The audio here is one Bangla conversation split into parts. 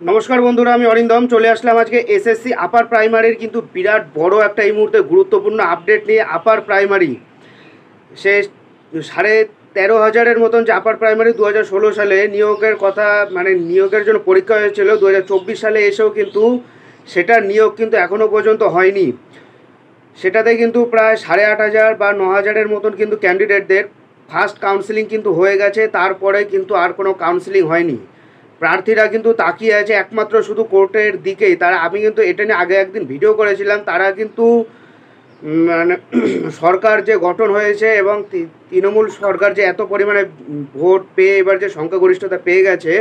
নমস্কার বন্ধুরা, আমি অরিন্দম চলে আসলাম আজকে এসএসসি আপার প্রাইমারির কিন্তু বিরাট বড় একটা এই মুহূর্তে গুরুত্বপূর্ণ আপডেট নিয়ে। আপার প্রাইমারি সে 13,500-এর মতন যে আপার প্রাইমারি 2016 সালে নিয়োগের কথা, মানে নিয়োগের জন্য পরীক্ষা হয়েছিল 2024 সালে এসেও কিন্তু সেটার নিয়োগ কিন্তু এখনও পর্যন্ত হয়নি। সেটাতে কিন্তু প্রায় 8,500 বা 9,000-এর মতন কিন্তু ক্যান্ডিডেটদের ফার্স্ট কাউন্সিলিং কিন্তু হয়ে গেছে, তারপরে কিন্তু আর কোনো কাউন্সিলিং হয়নি। প্রার্থীরা কিন্তু তাকিয়ে আছে একমাত্র শুধু কোর্টের দিকেই। তারা, আমি কিন্তু এটা নিয়ে আগে একদিন ভিডিও করেছিলাম, তারা কিন্তু মানে সরকার যে গঠন হয়েছে এবং তৃণমূল সরকার যে এত পরিমাণে ভোট পেয়ে এবার যে সংখ্যাগরিষ্ঠতা পেয়ে গেছে,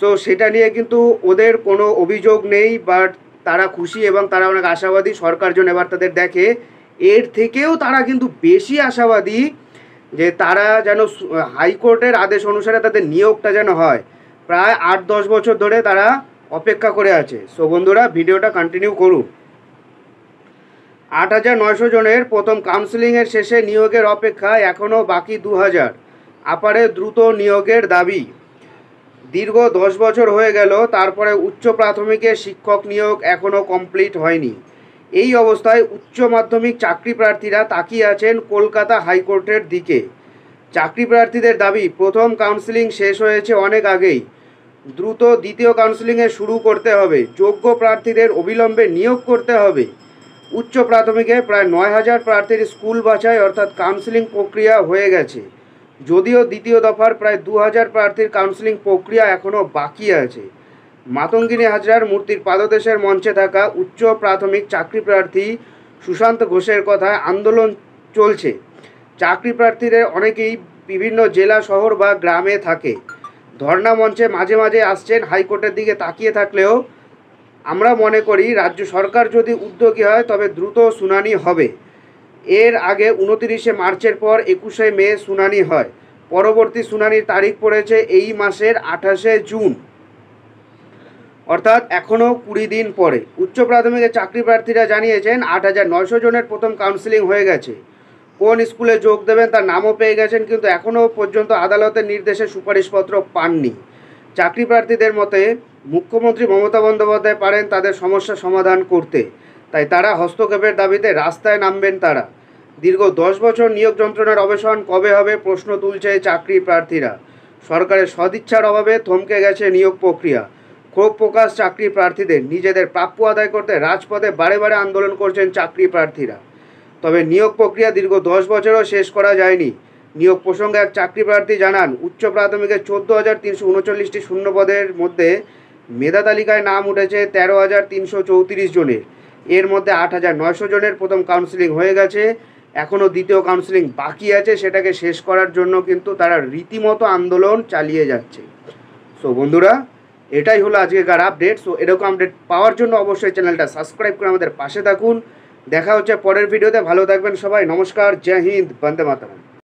সো সেটা নিয়ে কিন্তু ওদের কোনো অভিযোগ নেই, বাট তারা খুশি এবং তারা অনেক আশাবাদী সরকার যেন এবার তাদের দেখে। এর থেকেও তারা কিন্তু বেশি আশাবাদী যে তারা যেন হাইকোর্টের আদেশ অনুসারে তাদের নিয়োগটা যেন হয়। প্রায় 8-10 বছর ধরে তারা অপেক্ষা করে আছে। সো বন্ধুরা, ভিডিওটা কন্টিনিউ করুন। 8,900 জনের প্রথম কাউন্সিলিংয়ের শেষে নিয়োগের অপেক্ষা এখনও বাকি 2,000। আপারে দ্রুত নিয়োগের দাবি। দীর্ঘ 10 বছর হয়ে গেল, তারপরে উচ্চ প্রাথমিকের শিক্ষক নিয়োগ এখনও কমপ্লিট হয়নি। এই অবস্থায় উচ্চ মাধ্যমিক চাকরি প্রার্থীরা তাকিয়ে আছেন কলকাতা হাইকোর্টের দিকে। চাকরি প্রার্থীদের দাবি, প্রথম কাউন্সিলিং শেষ হয়েছে অনেক আগেই, দ্রুত দ্বিতীয় কাউন্সিলিংয়ে শুরু করতে হবে। যোগ্য প্রার্থীদের অবিলম্বে নিয়োগ করতে হবে। উচ্চ প্রাথমিকে প্রায় 9,000 প্রার্থীর স্কুল বাছাই অর্থাৎ কাউন্সিলিং প্রক্রিয়া হয়ে গেছে, যদিও দ্বিতীয় দফার প্রায় 2,000 প্রার্থীর কাউন্সিলিং প্রক্রিয়া এখনও বাকি আছে। মাতঙ্গিনী হাজরার মূর্তির পাদদেশের মঞ্চে থাকা উচ্চ প্রাথমিক চাকরি প্রার্থী সুশান্ত ঘোষের কথায় আন্দোলন চলছে। চাকরি প্রার্থীদের অনেকেই বিভিন্ন জেলা, শহর বা গ্রামে থাকে। ধর্ণা মঞ্চে মাঝে মাঝে আসছেন, হাইকোর্টের দিকে তাকিয়ে থাকলেও আমরা মনে করি রাজ্য সরকার যদি উদ্যোগী হয় তবে দ্রুত শুনানি হবে। এর আগে 29শে মার্চের পর 21শে মে শুনানি হয়। পরবর্তী শুনানির তারিখ পড়েছে এই মাসের 28শে জুন, অর্থাৎ এখনও 20 দিন পরে। উচ্চ প্রাথমিকের চাকরি প্রার্থীরা জানিয়েছেন 8,900 জনের প্রথম কাউন্সিলিং হয়ে গেছে। কোন স্কুলে যোগ দেবেন তার নামও পেয়ে গেছেন, কিন্তু এখনও পর্যন্ত আদালতের নির্দেশে সুপারিশপত্র পাননি। চাকরি প্রার্থীদের মতে মুখ্যমন্ত্রী মমতা বন্দ্যোপাধ্যায় পারেন তাদের সমস্যা সমাধান করতে, তাই তারা হস্তক্ষেপের দাবিতে রাস্তায় নামবেন তারা। দীর্ঘ 10 বছর নিয়োগ যন্ত্রণার অবসান কবে হবে প্রশ্ন তুলছে চাকরি প্রার্থীরা। সরকারের সদিচ্ছার অভাবে থমকে গেছে নিয়োগ প্রক্রিয়া। ক্ষোভ প্রকাশ চাকরি প্রার্থীদের। নিজেদের প্রাপ্য আদায় করতে রাজপথে বারে বারে আন্দোলন করছেন চাকরি প্রার্থীরা। তবে নিয়োগ প্রক্রিয়া দীর্ঘ 10 বছরও শেষ করা যায়নি। নিয়োগ প্রসঙ্গে এক চাকরি প্রার্থী জানান, উচ্চ প্রাথমিকের 14,339টি শূন্য পদের মধ্যে মেধা তালিকায় নাম উঠেছে 13,334 জনের। এর মধ্যে 8,900 জনের প্রথম কাউন্সিলিং হয়ে গেছে, এখনও দ্বিতীয় কাউন্সিলিং বাকি আছে। সেটাকে শেষ করার জন্য কিন্তু তারা রীতিমতো আন্দোলন চালিয়ে যাচ্ছে। সো বন্ধুরা, এটাই হলো আজকেকার আপডেট। সো এরকম আপডেট পাওয়ার জন্য অবশ্যই চ্যানেলটা সাবস্ক্রাইব করে আমাদের পাশে থাকুন। দেখা হচ্ছে পরের ভিডিওতে। ভালো থাকবেন সবাই। নমস্কার, জয় হিন্দ, বন্দে মাতরম।